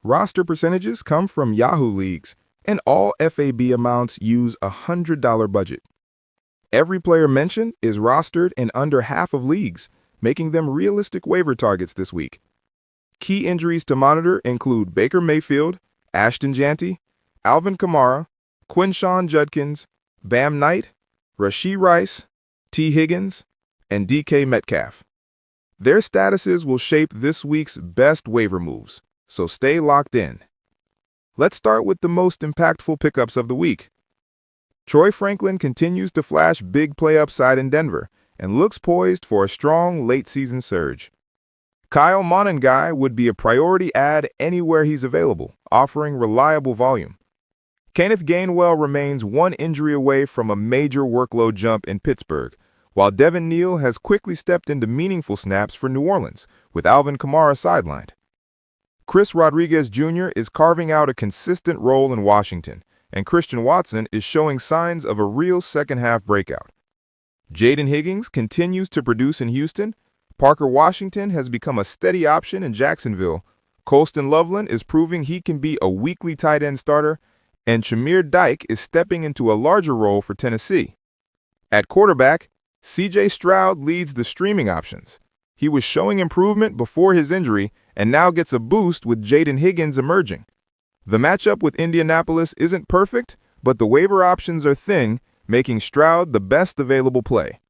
Roster percentages come from Yahoo leagues, and all FAB amounts use a $100 budget. Every player mentioned is rostered in under half of leagues, making them realistic waiver targets this week. Key injuries to monitor include Baker Mayfield, Ashton Jeanty, Alvin Kamara, Quinshon Judkins, Bam Knight, Rashee Rice, T. Higgins, and DK Metcalf. Their statuses will shape this week's best waiver moves, so stay locked in. Let's start with the most impactful pickups of the week. Troy Franklin continues to flash big play upside in Denver and looks poised for a strong late-season surge. Kyle Monangai would be a priority add anywhere he's available, offering reliable volume. Kenneth Gainwell remains one injury away from a major workload jump in Pittsburgh, while Devin Neal has quickly stepped into meaningful snaps for New Orleans, with Alvin Kamara sidelined. Chris Rodriguez Jr. is carving out a consistent role in Washington, and Christian Watson is showing signs of a real second-half breakout. Jayden Higgins continues to produce in Houston, Parker Washington has become a steady option in Jacksonville, Colston Loveland is proving he can be a weekly tight end starter, and Chimere Dike is stepping into a larger role for Tennessee. At quarterback, C.J. Stroud leads the streaming options. He was showing improvement before his injury and now gets a boost with Jayden Higgins emerging. The matchup with Indianapolis isn't perfect, but the waiver options are thin, making Stroud the best available play.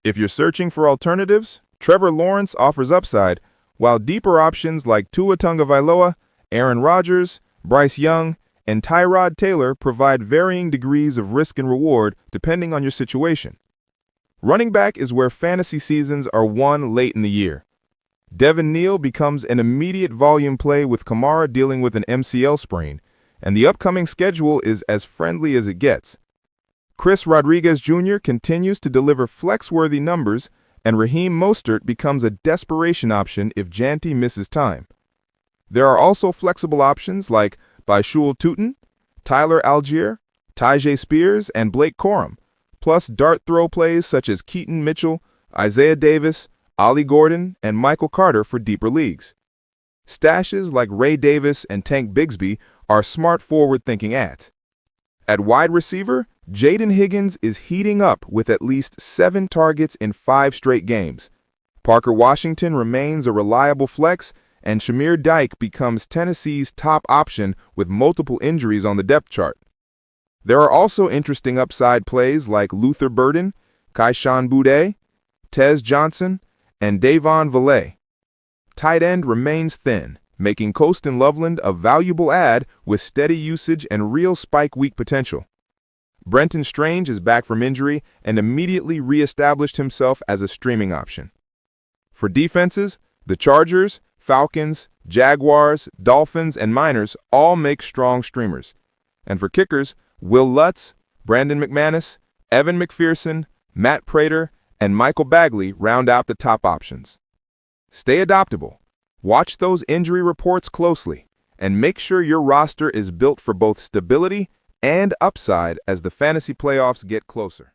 If you're searching for alternatives, Trevor Lawrence offers upside, while deeper options like Tua Tagovailoa, Aaron Rodgers, Bryce Young, and Tyrod Taylor provide varying degrees of risk and reward depending on your situation. Running back is where fantasy seasons are won late in the year. Devin Neal becomes an immediate volume play with Kamara dealing with an MCL sprain, and the upcoming schedule is as friendly as it gets. Chris Rodriguez Jr. continues to deliver flex-worthy numbers, and Raheem Mostert becomes a desperation option if Jeanty misses time. There are also flexible options like Baishul Tutin, Tyler Algier, Tyjae Spears, and Blake Corum, plus dart throw plays such as Keaton Mitchell, Isaiah Davis, Ollie Gordon, and Michael Carter for deeper leagues. Stashes like Ray Davis and Tank Bigsby are smart forward-thinking adds. At wide receiver, Jayden Higgins is heating up with at least 7 targets in 5 straight games. Parker Washington remains a reliable flex, and Chimere Dike becomes Tennessee's top option with multiple injuries on the depth chart. There are also interesting upside plays like Luther Burden, Keyshawn Boutte, Tez Johnson, and Davon Valet. Tight end remains thin, making Colston Loveland a valuable add with steady usage and real spike week potential. Brenton Strange is back from injury and immediately re-established himself as a streaming option. For defenses, the Chargers, Falcons, Jaguars, Dolphins, and Miners all make strong streamers. And for kickers, Will Lutz, Brandon McManus, Evan McPherson, Matt Prater, and Michael Bagley round out the top options. Stay adaptable, watch those injury reports closely, and make sure your roster is built for both stability and upside as the fantasy playoffs get closer.